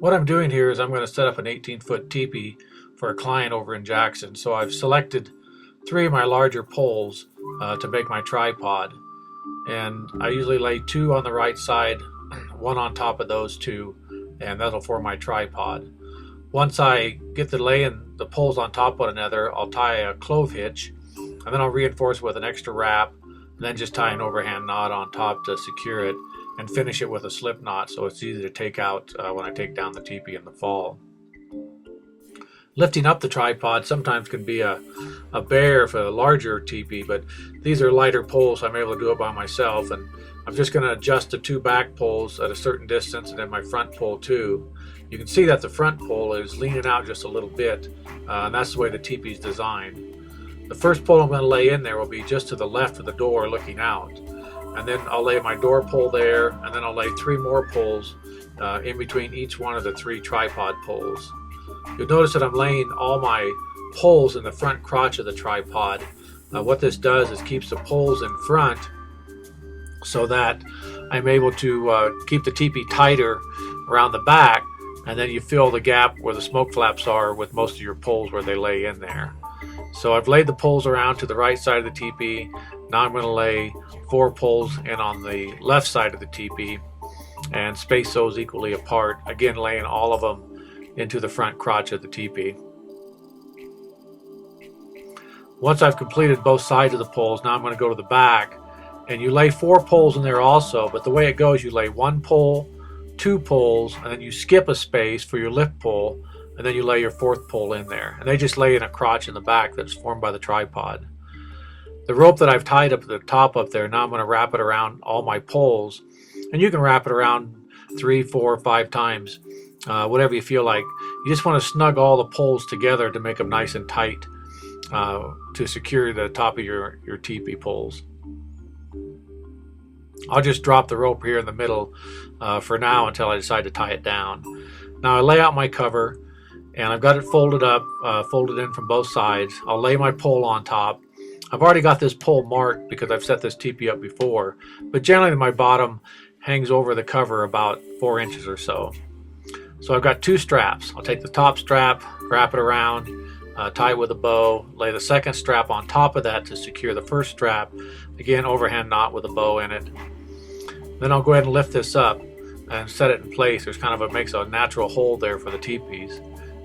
What I'm doing here is I'm going to set up an 18-foot teepee for a client over in Jackson. So I've selected three of my larger poles to make my tripod. And I usually lay two on the right side, one on top of those two, and that'll form my tripod. Once I get to laying the poles on top of one another, I'll tie a clove hitch, and then I'll reinforce it with an extra wrap, and then just tie an overhand knot on top to secure it, and finish it with a slip knot so it's easy to take out when I take down the teepee in the fall. Lifting up the tripod sometimes can be a bear for a larger teepee, but these are lighter poles, so I'm able to do it by myself. And I'm just going to adjust the two back poles at a certain distance, and then my front pole too. You can see that the front pole is leaning out just a little bit, and that's the way the teepee is designed. The first pole I'm going to lay in there will be just to the left of the door looking out. And then I'll lay my door pole there, and then I'll lay three more poles in between each one of the three tripod poles. You'll notice that I'm laying all my poles in the front crotch of the tripod. What this does is keeps the poles in front so that I'm able to keep the teepee tighter around the back, and then you fill the gap where the smoke flaps are with most of your poles where they lay in there. So I've laid the poles around to the right side of the teepee. Now I'm going to lay four poles in on the left side of the teepee and space those equally apart, again laying all of them into the front crotch of the teepee. Once I've completed both sides of the poles, now I'm going to go to the back, and you lay four poles in there also, but the way it goes, you lay one pole, two poles, and then you skip a space for your lift pole, and then you lay your fourth pole in there, and they just lay in a crotch in the back that's formed by the tripod. The rope that I've tied up at the top up there, now I'm going to wrap it around all my poles, and you can wrap it around 3, 4, 5 times, whatever you feel like. You just want to snug all the poles together to make them nice and tight to secure the top of your teepee poles. I'll just drop the rope here in the middle for now until I decide to tie it down. Now I lay out my cover, and I've got it folded up, folded in from both sides. I'll lay my pole on top. I've already got this pole marked because I've set this teepee up before, but generally my bottom hangs over the cover about 4 inches or so. So I've got two straps. I'll take the top strap, wrap it around, tie it with a bow, lay the second strap on top of that to secure the first strap, again overhand knot with a bow in it. Then I'll go ahead and lift this up and set it in place. There's kind of makes a natural hold there for the teepees.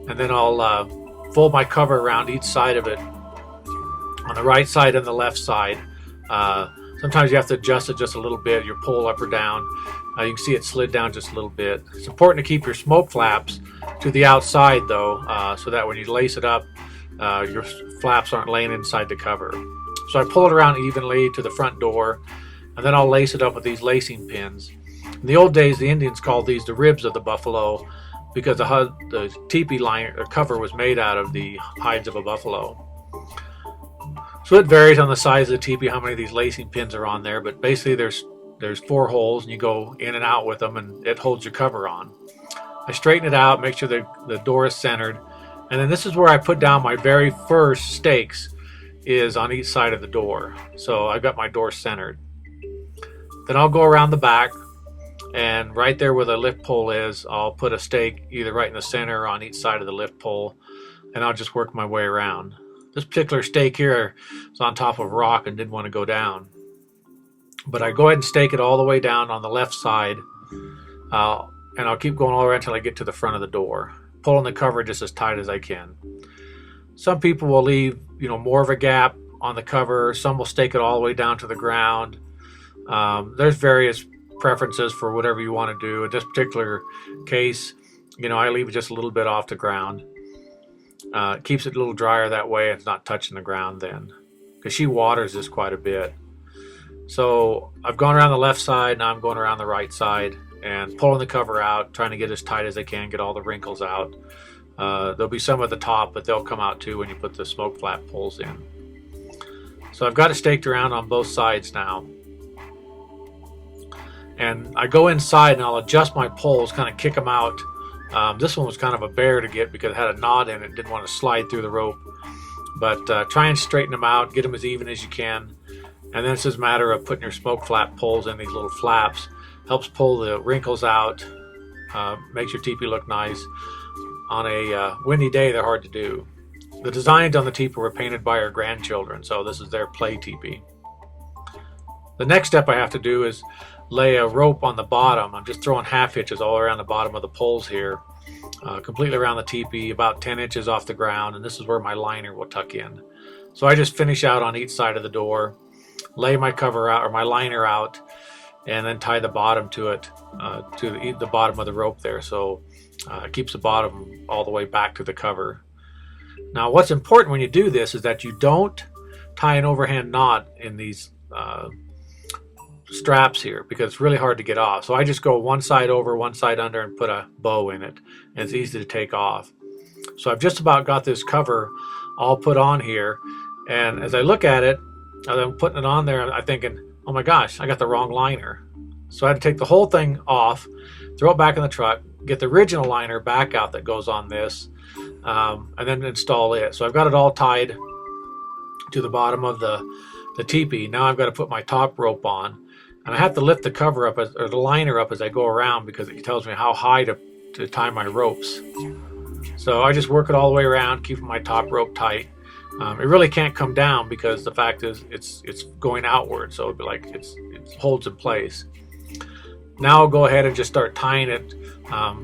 And then I'll fold my cover around each side of it, on the right side and the left side. Sometimes you have to adjust it just a little bit, your pole up or down. You can see it slid down just a little bit. It's important to keep your smoke flaps to the outside though, so that when you lace it up, your flaps aren't laying inside the cover. So I pull it around evenly to the front door, and then I'll lace it up with these lacing pins. In the old days, the Indians called these the ribs of the buffalo because the teepee line or cover was made out of the hides of a buffalo. So it varies on the size of the teepee how many of these lacing pins are on there, but basically there's 4 holes, and you go in and out with them, and it holds your cover on. I straighten it out, make sure the door is centered, and then this is where I put down my very first stakes, is on each side of the door. So I've got my door centered. Then I'll go around the back, and right there where the lift pole is, I'll put a stake either right in the center or on each side of the lift pole, and I'll just work my way around. This particular stake here is on top of rock and didn't want to go down. But I go ahead and stake it all the way down on the left side, and I'll keep going all the way until I get to the front of the door, pulling the cover just as tight as I can. Some people will leave, more of a gap on the cover. Some will stake it all the way down to the ground. There's various preferences for whatever you want to do. In this particular case, I leave it just a little bit off the ground. It keeps it a little drier that way, and it's not touching the ground then, because she waters this quite a bit. So I've gone around the left side, now I'm going around the right side and pulling the cover out, trying to get as tight as I can, get all the wrinkles out. There'll be some at the top, but they'll come out too when you put the smoke flap poles in. So I've got it staked around on both sides now. And I go inside and I'll adjust my poles, kind of kick them out. This one was kind of a bear to get because it had a knot in it, didn't want to slide through the rope. But try and straighten them out, get them as even as you can. And then it's just a matter of putting your smoke flap poles in these little flaps. Helps pull the wrinkles out Makes your teepee look nice. On a windy day, they're hard to do. The designs on the teepee were painted by our grandchildren, so this is their play teepee. The next step I have to do is lay a rope on the bottom. I'm just throwing half hitches all around the bottom of the poles here, completely around the teepee, about 10 inches off the ground, and this is where my liner will tuck in. So I just finish out on each side of the door, lay my cover out or my liner out, and then tie the bottom to it, to the bottom of the rope there, so it keeps the bottom all the way back to the cover. Now what's important when you do this is that you don't tie an overhand knot in these straps here, because it's really hard to get off. So I just go one side over, one side under, and put a bow in it, and it's easy to take off. So I've just about got this cover all put on here, and as I look at it, as I'm putting it on there, I'm thinking, oh my gosh, I got the wrong liner. So I had to take the whole thing off, throw it back in the truck, get the original liner back out that goes on this, and then install it. So I've got it all tied to the bottom of the teepee. Now I've got to put my top rope on, and I have to lift the cover up, or the liner up, as I go around, because it tells me how high to tie my ropes. So I just work it all the way around, keeping my top rope tight. It really can't come down, because the fact is it's going outward, so it'd be like it holds in place. Now I'll go ahead and just start tying it,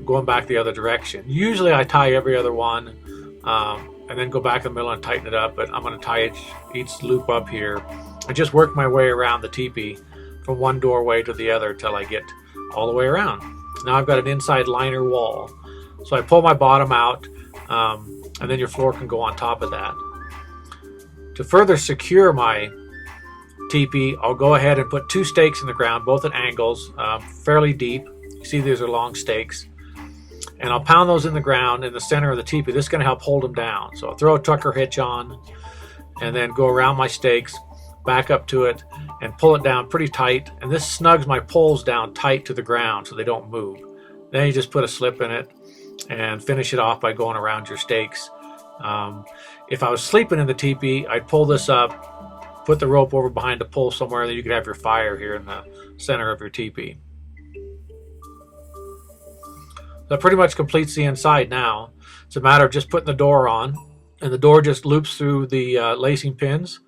going back the other direction. Usually I tie every other one, and then go back in the middle and tighten it up, but I'm going to tie each loop up here and just work my way around the teepee from one doorway to the other till I get all the way around. Now I've got an inside liner wall, so I pull my bottom out, and then your floor can go on top of that. To further secure my teepee, I'll go ahead and put 2 stakes in the ground, both at angles, fairly deep. You see these are long stakes. And I'll pound those in the ground in the center of the teepee. This is going to help hold them down. So I'll throw a tucker hitch on, and then go around my stakes, back up to it, and pull it down pretty tight. And this snugs my poles down tight to the ground so they don't move. Then you just put a slip in it and finish it off by going around your stakes. If I was sleeping in the teepee, I'd pull this up, put the rope over behind the pole somewhere that you could have your fire here in the center of your teepee. That pretty much completes the inside now. It's a matter of just putting the door on, and the door just loops through the lacing pins.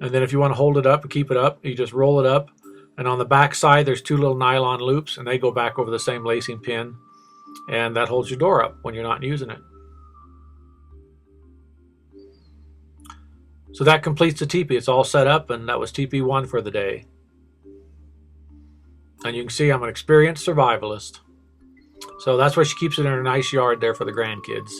And then if you want to hold it up and keep it up, you just roll it up. And on the back side, there's 2 little nylon loops, and they go back over the same lacing pin. And that holds your door up when you're not using it. So that completes the teepee. It's all set up, and that was teepee 1 for the day. And you can see I'm an experienced survivalist. So that's why she keeps it in her nice yard there for the grandkids.